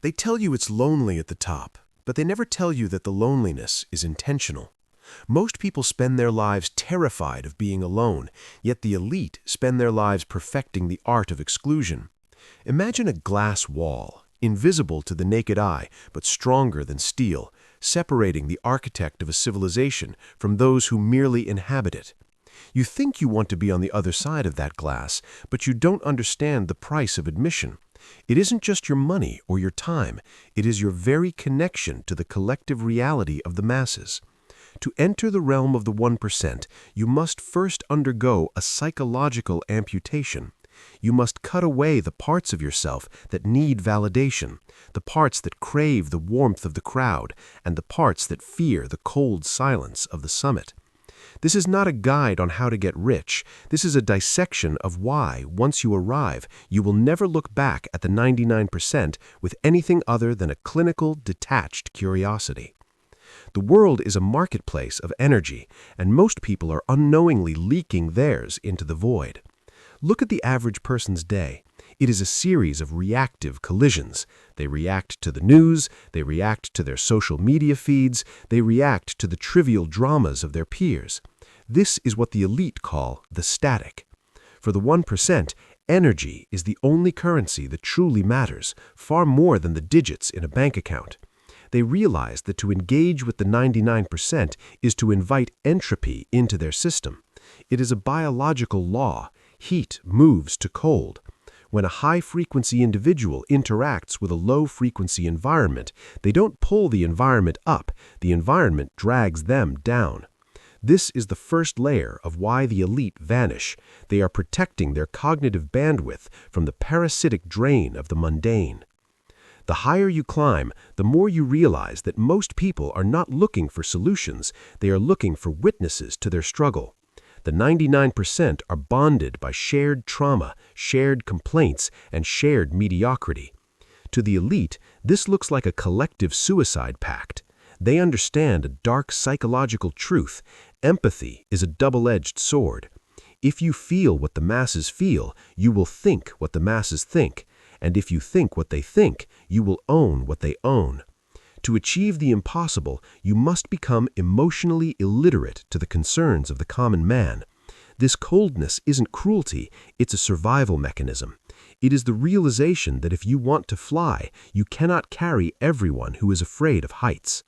They tell you it's lonely at the top, but they never tell you that the loneliness is intentional. Most people spend their lives terrified of being alone, yet the elite spend their lives perfecting the art of exclusion. Imagine a glass wall, invisible to the naked eye, but stronger than steel, separating the architect of a civilization from those who merely inhabit it. You think you want to be on the other side of that glass, but you don't understand the price of admission. It isn't just your money or your time, it is your very connection to the collective reality of the masses. To enter the realm of the 1%, you must first undergo a psychological amputation. You must cut away the parts of yourself that need validation, the parts that crave the warmth of the crowd, and the parts that fear the cold silence of the summit. This is not a guide on how to get rich. This is a dissection of why, once you arrive, you will never look back at the 99% with anything other than a clinical, detached curiosity. The world is a marketplace of energy, and most people are unknowingly leaking theirs into the void. Look at the average person's day. It is a series of reactive collisions. They react to the news, they react to their social media feeds, they react to the trivial dramas of their peers. This is what the elite call the static. For the 1%, energy is the only currency that truly matters, far more than the digits in a bank account. They realize that to engage with the 99% is to invite entropy into their system. It is a biological law. Heat moves to cold. When a high-frequency individual interacts with a low-frequency environment, they don't pull the environment up, the environment drags them down. This is the first layer of why the elite vanish. They are protecting their cognitive bandwidth from the parasitic drain of the mundane. The higher you climb, the more you realize that most people are not looking for solutions, they are looking for witnesses to their struggle. The 99% are bonded by shared trauma, shared complaints, and shared mediocrity. To the elite, this looks like a collective suicide pact. They understand a dark psychological truth. Empathy is a double-edged sword. If you feel what the masses feel, you will think what the masses think. And if you think what they think, you will own what they own. To achieve the impossible, you must become emotionally illiterate to the concerns of the common man. This coldness isn't cruelty, it's a survival mechanism. It is the realization that if you want to fly, you cannot carry everyone who is afraid of heights.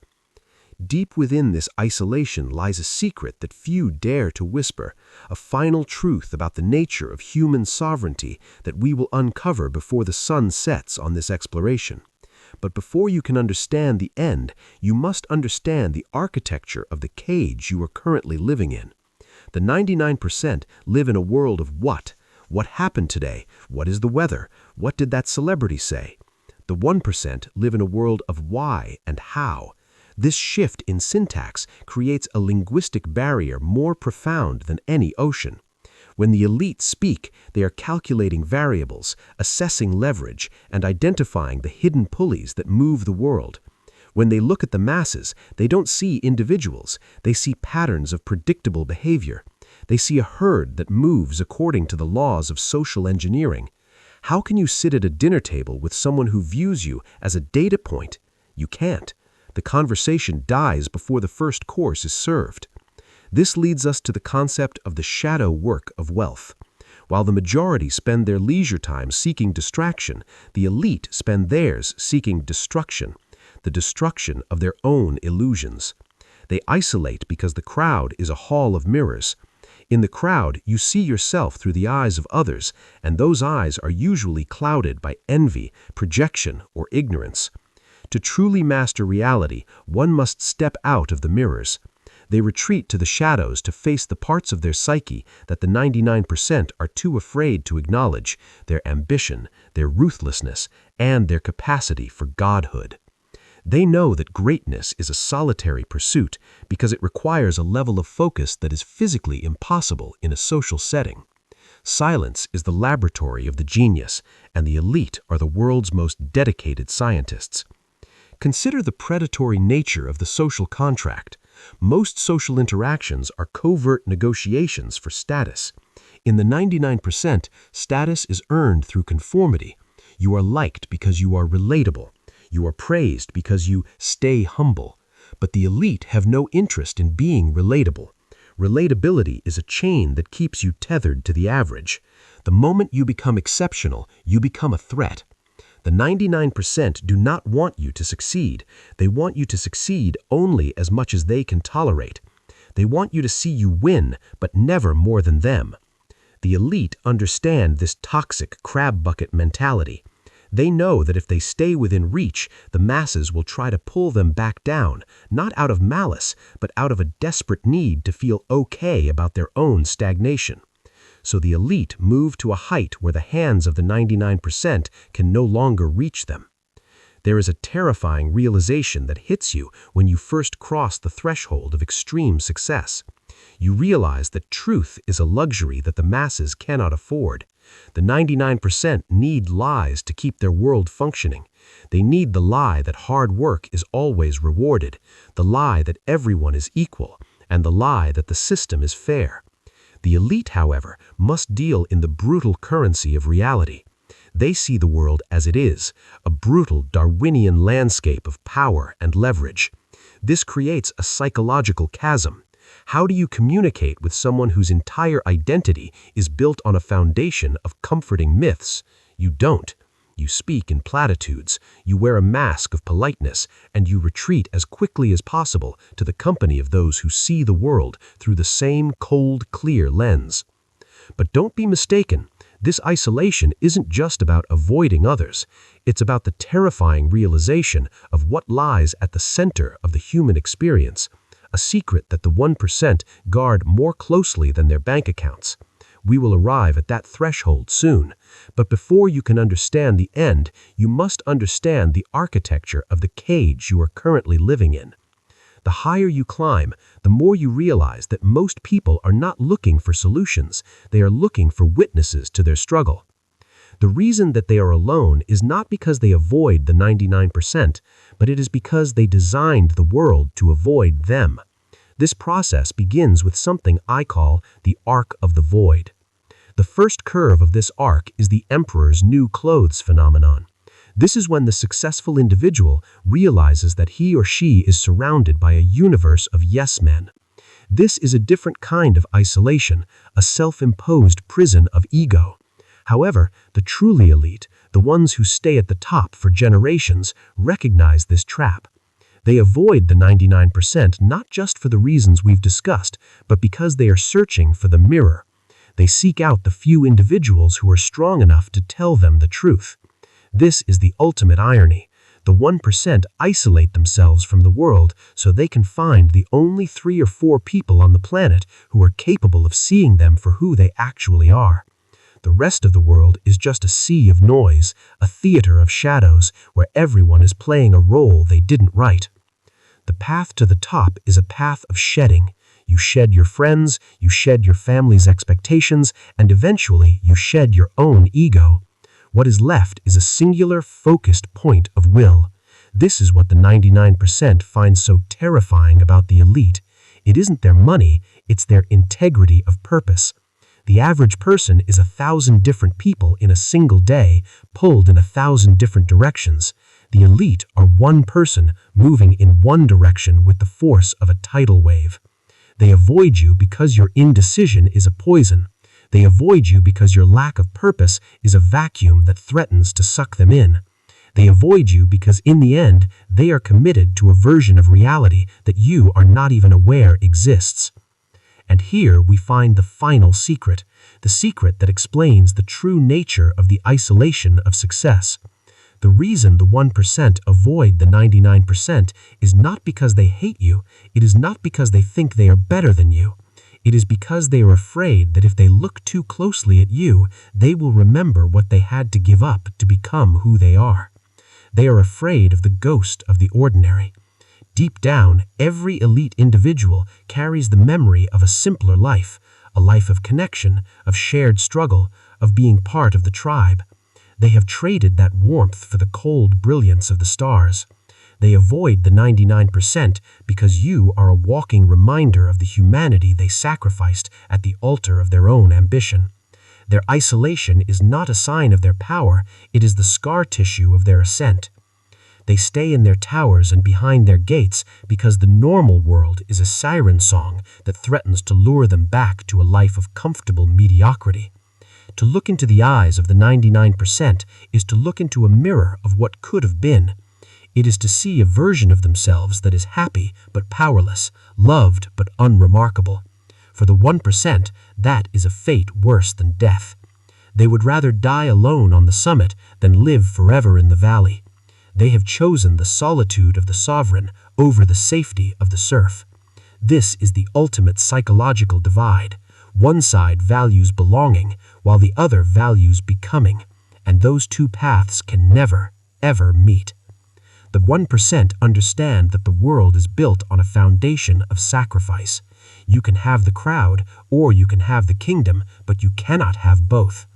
Deep within this isolation lies a secret that few dare to whisper, a final truth about the nature of human sovereignty that we will uncover before the sun sets on this exploration. But before you can understand the end, you must understand the architecture of the cage you are currently living in. The 99% live in a world of what? What happened today? What is the weather? What did that celebrity say? The 1% live in a world of why and how. This shift in syntax creates a linguistic barrier more profound than any ocean. When the elite speak, they are calculating variables, assessing leverage, and identifying the hidden pulleys that move the world. When they look at the masses, they don't see individuals, they see patterns of predictable behavior. They see a herd that moves according to the laws of social engineering. How can you sit at a dinner table with someone who views you as a data point? You can't. The conversation dies before the first course is served. This leads us to the concept of the shadow work of wealth. While the majority spend their leisure time seeking distraction, the elite spend theirs seeking destruction, the destruction of their own illusions. They isolate because the crowd is a hall of mirrors. In the crowd, you see yourself through the eyes of others, and those eyes are usually clouded by envy, projection, or ignorance. To truly master reality, one must step out of the mirrors. They retreat to the shadows to face the parts of their psyche that the 99% are too afraid to acknowledge, their ambition, their ruthlessness, and their capacity for godhood. They know that greatness is a solitary pursuit because it requires a level of focus that is physically impossible in a social setting. Silence is the laboratory of the genius, and the elite are the world's most dedicated scientists. Consider the predatory nature of the social contract. Most social interactions are covert negotiations for status. In the 99%, status is earned through conformity. You are liked because you are relatable. You are praised because you stay humble. But the elite have no interest in being relatable. Relatability is a chain that keeps you tethered to the average. The moment you become exceptional, you become a threat. The 99% do not want you to succeed. They want you to succeed only as much as they can tolerate. They want you to see you win, but never more than them. The elite understand this toxic crab bucket mentality. They know that if they stay within reach, the masses will try to pull them back down, not out of malice, but out of a desperate need to feel okay about their own stagnation. So the elite move to a height where the hands of the 99% can no longer reach them. There is a terrifying realization that hits you when you first cross the threshold of extreme success. You realize that truth is a luxury that the masses cannot afford. The 99% need lies to keep their world functioning. They need the lie that hard work is always rewarded, the lie that everyone is equal, and the lie that the system is fair. The elite, however, must deal in the brutal currency of reality. They see the world as it is, a brutal Darwinian landscape of power and leverage. This creates a psychological chasm. How do you communicate with someone whose entire identity is built on a foundation of comforting myths? You don't. You speak in platitudes, you wear a mask of politeness, and you retreat as quickly as possible to the company of those who see the world through the same cold, clear lens. But don't be mistaken. This isolation isn't just about avoiding others. It's about the terrifying realization of what lies at the center of the human experience, a secret that the 1% guard more closely than their bank accounts. We will arrive at that threshold soon, but before you can understand the end, you must understand the architecture of the cage you are currently living in. The higher you climb, the more you realize that most people are not looking for solutions, they are looking for witnesses to their struggle. The reason that they are alone is not because they avoid the 99%, but it is because they designed the world to avoid them. This process begins with something I call the arc of the void. The first curve of this arc is the emperor's new clothes phenomenon. This is when the successful individual realizes that he or she is surrounded by a universe of yes men. This is a different kind of isolation, a self-imposed prison of ego. However, the truly elite, the ones who stay at the top for generations, recognize this trap. They avoid the 99% not just for the reasons we've discussed, but because they are searching for the mirror. They seek out the few individuals who are strong enough to tell them the truth. This is the ultimate irony. The 1% isolate themselves from the world so they can find the only 3 or 4 people on the planet who are capable of seeing them for who they actually are. The rest of the world is just a sea of noise, a theater of shadows where everyone is playing a role they didn't write. The path to the top is a path of shedding. You shed your friends, you shed your family's expectations, and eventually you shed your own ego. What is left is a singular, focused point of will. This is what the 99% find so terrifying about the elite. It isn't their money, it's their integrity of purpose. The average person is 1,000 different people in a single day, pulled in 1,000 different directions. The elite are one person moving in one direction with the force of a tidal wave. They avoid you because your indecision is a poison. They avoid you because your lack of purpose is a vacuum that threatens to suck them in. They avoid you because in the end, they are committed to a version of reality that you are not even aware exists. And here we find the final secret, the secret that explains the true nature of the isolation of success. The reason the 1% avoid the 99% is not because they hate you, it is not because they think they are better than you. It is because they are afraid that if they look too closely at you, they will remember what they had to give up to become who they are. They are afraid of the ghost of the ordinary. Deep down, every elite individual carries the memory of a simpler life, a life of connection, of shared struggle, of being part of the tribe. They have traded that warmth for the cold brilliance of the stars. They avoid the 99% because you are a walking reminder of the humanity they sacrificed at the altar of their own ambition. Their isolation is not a sign of their power, it is the scar tissue of their ascent. They stay in their towers and behind their gates because the normal world is a siren song that threatens to lure them back to a life of comfortable mediocrity. To look into the eyes of the 99% is to look into a mirror of what could have been. It is to see a version of themselves that is happy but powerless, loved but unremarkable. For the 1%, that is a fate worse than death. They would rather die alone on the summit than live forever in the valley. They have chosen the solitude of the sovereign over the safety of the serf. This is the ultimate psychological divide. One side values belonging, while the other values becoming, and those two paths can never, ever meet. The 1% understand that the world is built on a foundation of sacrifice. You can have the crowd, or you can have the kingdom, but you cannot have both.